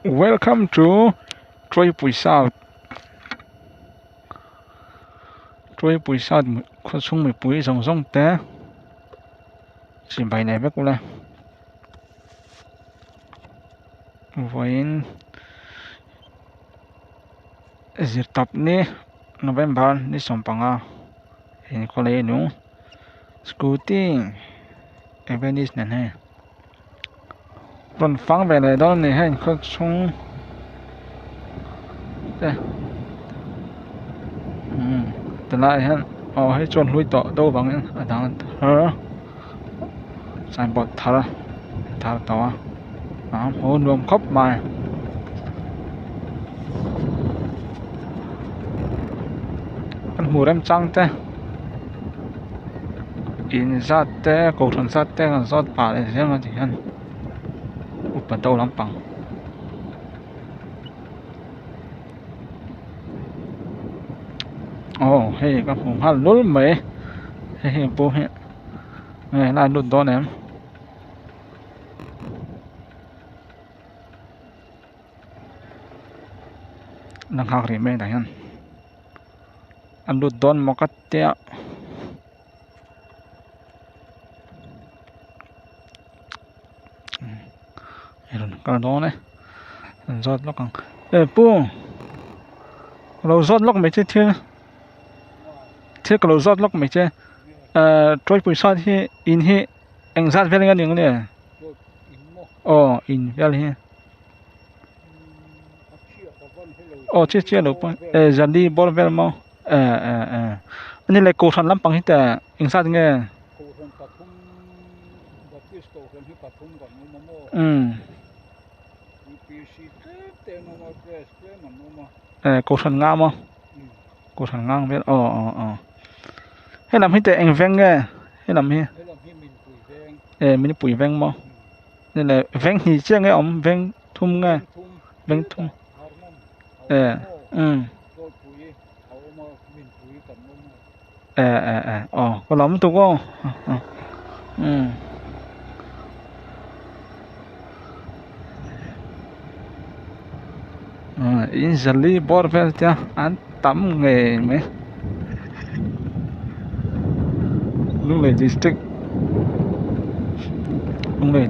Welcome to Troy Pui South. Troy Pui South có sung mười Pui song song té. Chỉ bài này biết cũng là. Với giờ tập ní November ní sòng bằng à. Hiện có lẽ nữa. Scooting. Evenice này nè. Còn phẳng về này đó này hay có sung. Đây. Từ lại ha. Hay chọn lui tọ đâu bằng ở đằng thở. Sai bọt thở. Thở tọ. Hôn rùm khóc mà. Anh mù em trăng thế. In sát thế, cầu thuần sát thế, còn sát bà này xem là chỉ hơn. Bắt đầu lắm bằng. Hey, cácผมhát lối mấy. Hey, bố hết. Này, lại đột đó nè. Đang học thì mấy đại hơn. Anh đột đón một cách tẹo. Cái đó này. Rót lóc càng. Ê, bố. Lâu rót lóc mấy chứ chưa? Thế cái lâu rót lóc mấy chứ? Trôi bùi sát hi in hi anh sát về ngay nè. In về hi. Chia lục. Dần đi bol về mau. Anh này cổ thần lắm bằng hết à. Anh sát nghe. Cổ thần ngang không? Cổ thần ngang biết. Hay làm hết tại anh veng nghe. Hay làm hết. Mình bùi veng mau. Nên là veng thì chưa nghe ông veng thum nghe. Veng thum. Có lắm tụi cô. In Zali Borvel tia ăn tắm nghề mấy. Lúc này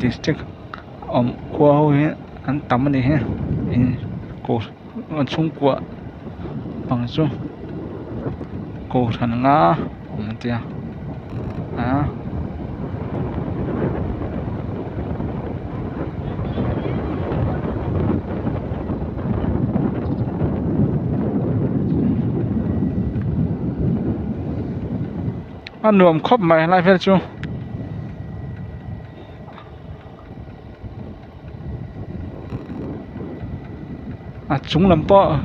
district. Ông qua hồi ăn tắm này ha. In cổ ăn chung qua bằng số cổ thần ngã ông tia. Anh nuông khóc mày lại về chú. Chúng làm po.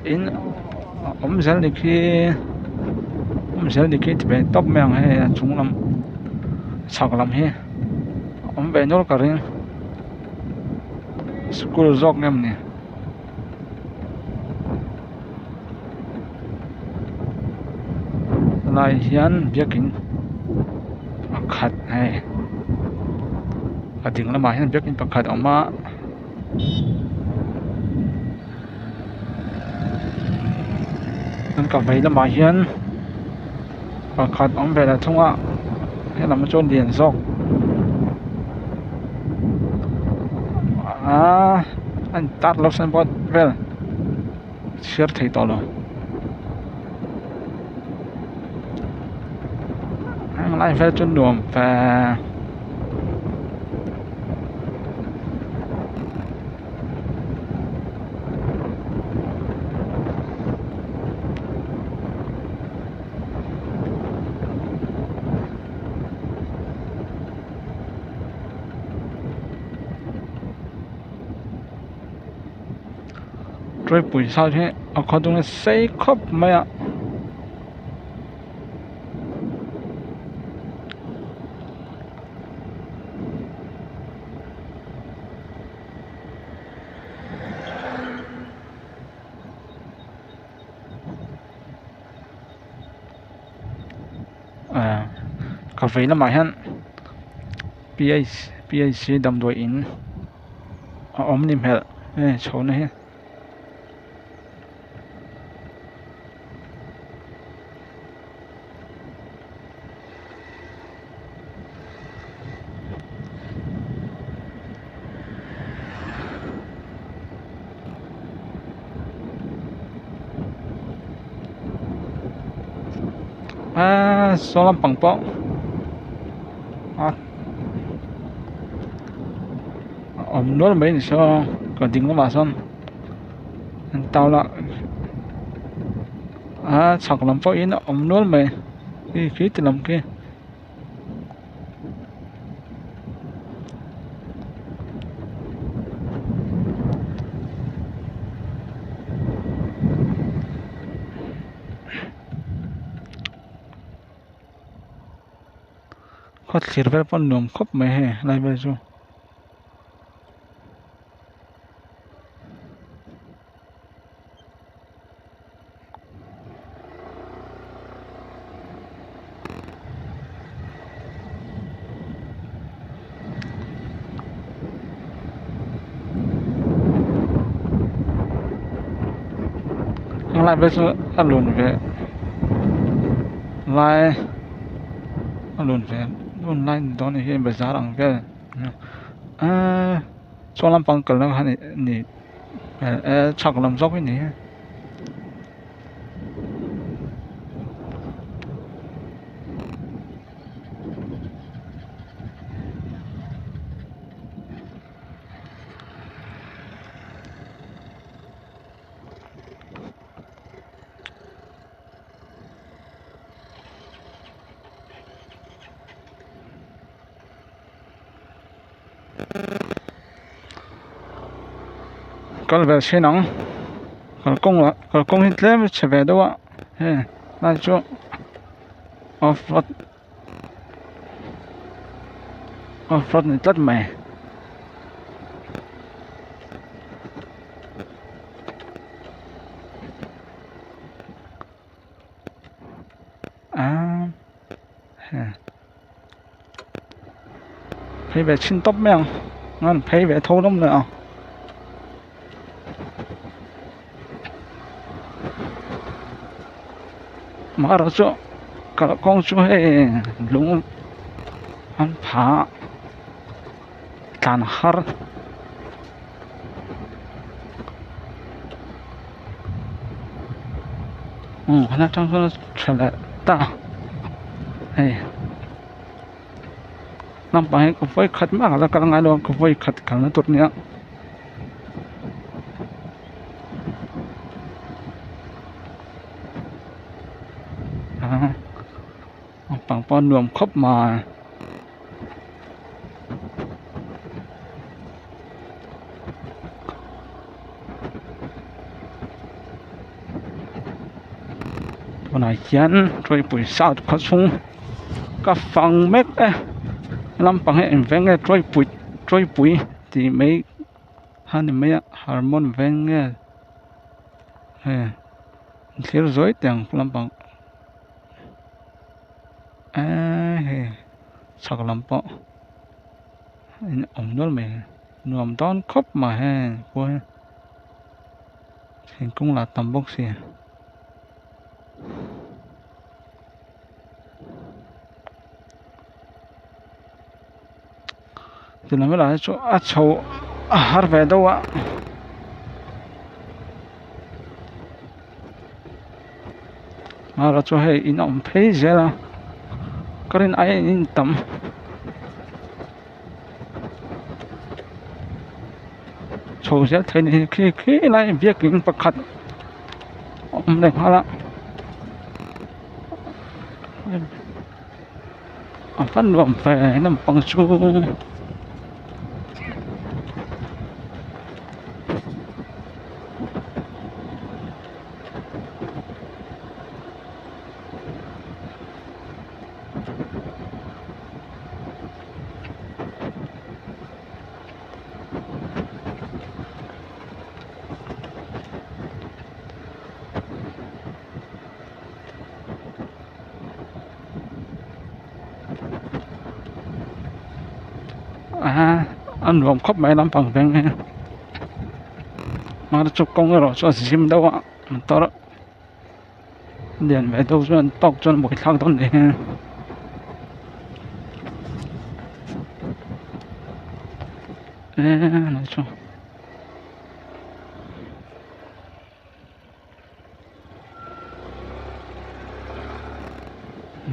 In ông sẽ đi khi thì về tóc mèo hay chúng làm sọc làm he. Ông về nhốt cả riêng. School dog em nè. Lại hiện việc kín khát hay. Tiếng là mà hiện việc kín khát ông mà. Nên cả vậy là mà hiện khát ông về là thông ạ. Hay là một chỗ liền dog. Anh tắt lốc xem bot về. Share thấy to rồi. Anh lại về trên đường và Trôi bụi sao thế? Có đúng là xây khóc mày ạ. Cà phê là mày hắn. PAC đâm đuổi in. ôm niệm hết chỗ này số làm bằng bó nữa mấy số còn tính nó mà son tao là sọc làm bó in nữa mấy khí từ làm kia khó xịt với con nuông khóc mày hè lại bây giờ lại bây giờ ăn luôn về lại ăn luôn về luôn lại đó này hiện bây giờ đang về số làm bằng cái là này này chắc làm dốc cái này còn về xe nóng còn công hết lên sẽ về đâu ạ là chỗ off road này rất mẻ phải về xin tóc mèo ngon phải về thâu lắm nữa mà đó chỗ cả con chỗ hay lúng ăn phá tàn hар nó trong nó trở lại ta hey năm bảy có phải khát mà là cái ngày đó có phải khát cái nó tốt nhá bằng con đường khóc mà con này chén rồi buổi sao có xuống các phòng mét làm bằng hệ vén nghe trôi bụi thì mấy hai mấy harmon vén nghe thiếu dối tiền làm bằng sao làm bao ông nói mày nuông đón khóc mà quên thì cũng là tầm bốc xì thì làm cái là chỗ chầu hát về đâu ạ mà là chỗ hay in ông thấy gì là có nên ai in tầm chầu sẽ thấy này khi này việc những bậc khát ông này hóa là phát luồng về nằm bằng chu ăn luồng khóc mẹ làm bằng vàng mà nó chụp công rồi cho sim đâu ạ mình to đó điện về đâu cho tóc cho một thằng đó này nói chung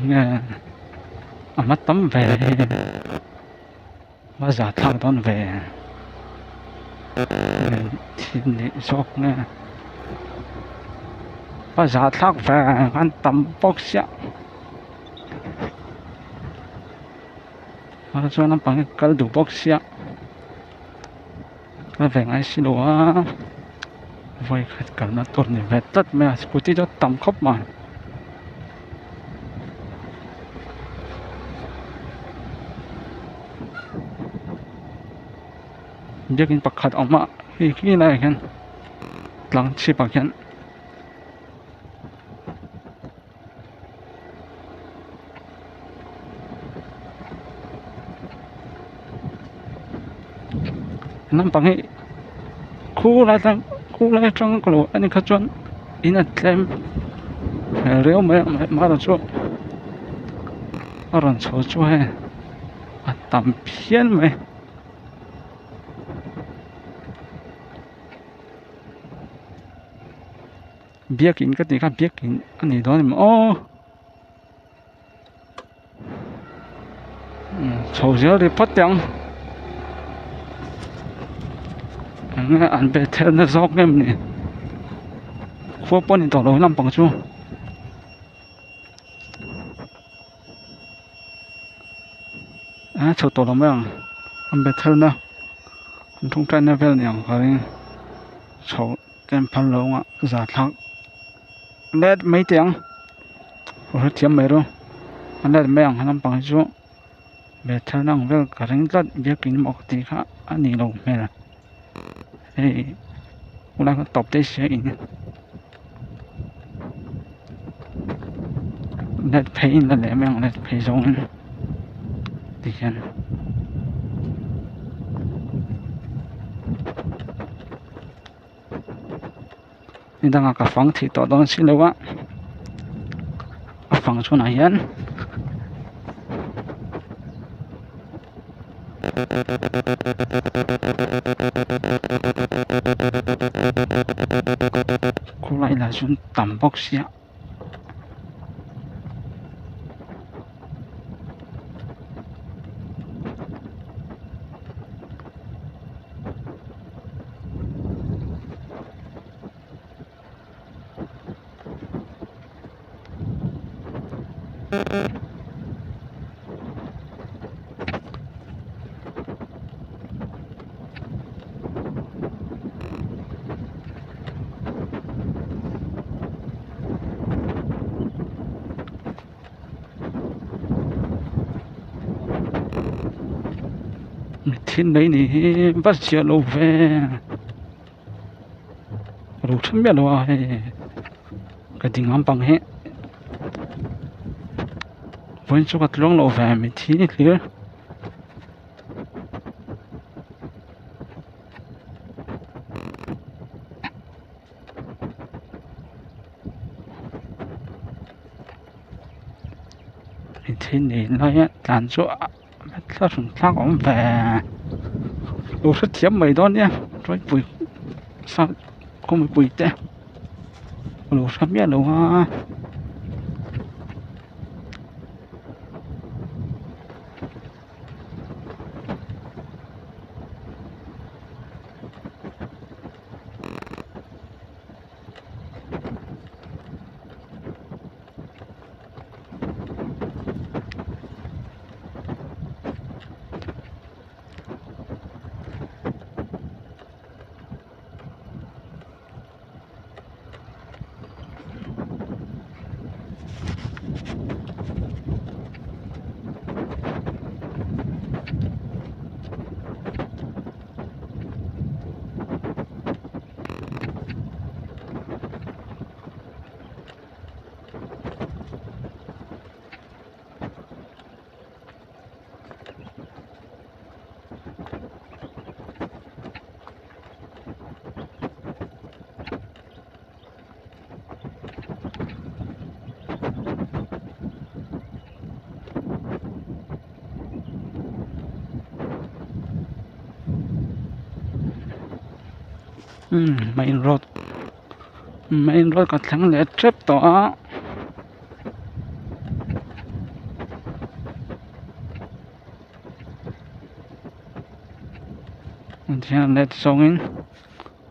nghe mắt tắm về mà giả thằng đó về thì để cho nghe mà giả thằng về ăn tắm bốc xạ mà cho nó bằng cái đủ bốc xạ cái về ngay xin lỗi vậy cái nó tốt như vậy tất mà cụ thể cho tắm khóc mà biết cái bạc khát ông mà khi này cái lăng chi bạc cái nằm bằng cái khu lại trong cái lỗ anh khát chuẩn in là thêm rượu mà rồi cho rồi cho hay tắm phiền mày biết kín cái gì khác biết kín anh ấy đó mà ô sầu riêng thì phát tiếng anh bé theo nó dọc em nè khu bọn này tỏ lối làm bằng chú sầu tỏ lối mấy anh bé theo nó thông tra nó về nhà cái sầu tem phun lông á giả thắc led mấy tiếng rồi tiêm mấy rồi anh led mấy anh làm bằng chú bé theo nó về cái rừng rất biết kín một tí khác anh ấy lâu mấy là thì cũng là tập để xe in led pay là để mấy anh led pay giống thì cáiนี่ตั้งกับฟังที่ต่อตอนสิเลยวะฟังช่วงไหนยันกูไล่ละจนต่ำบอกเสียthiên đấy này bắt chia lô về lô chấm biết rồi cái tiếng âm bằng hết vẫn cho cái lông lô về mình thiên này thiên này nó làm cho nó sùng thác ổn về đồ xuất chiếm mày đó nhé rồi bụi sao không bị bụi thế đồ sắm biết đâu ha main road có thằng lẽ trip to thì lẽ song in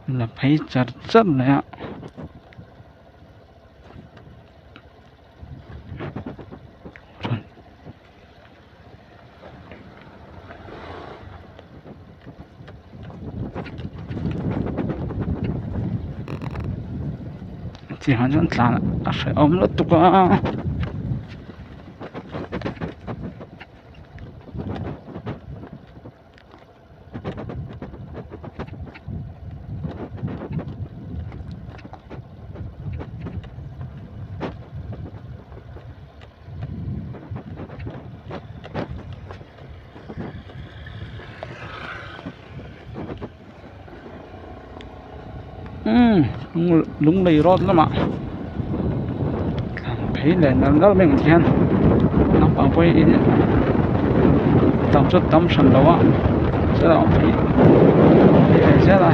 là phải chặt rất lẽ chỉ hắn chọn là phải ôm nó tụt qua đúng đầy rót lắm ạ thấy là nó mình chen nó bảo với tầm chút tầm sần đâu á sẽ là phải sẽ là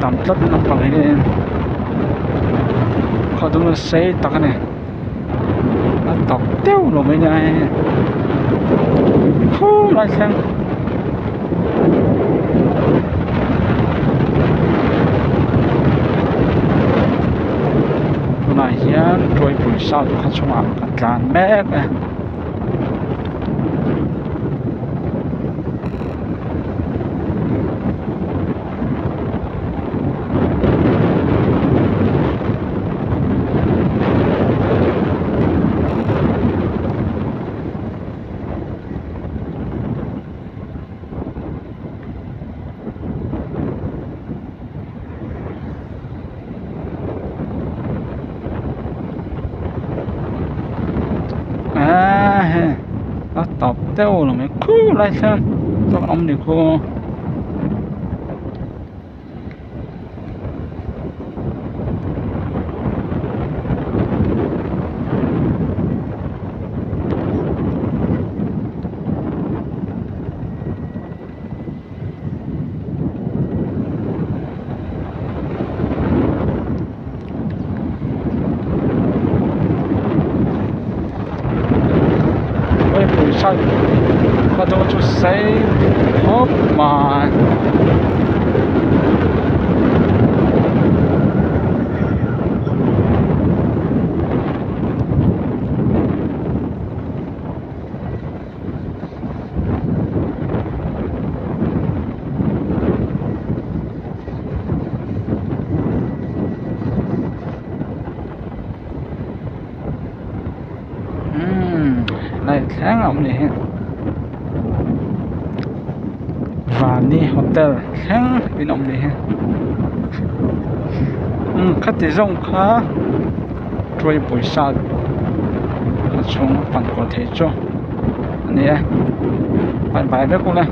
tạm tất nó bằng cái này họ đúng là xây tắc này nó tóc tiêu rồi mấy này hú lại xem này nhá trôi bụi sao được không xong cả tràn mét này nó tóc tiêu rồi mấy khu lại xem cho ông đi khu sao có đâu cho say hop mà này sáng ông này và đi hotel sáng bên ông này khách thì rong khá trôi buổi sáng xuống phần có thể cho này bạn bài biết không này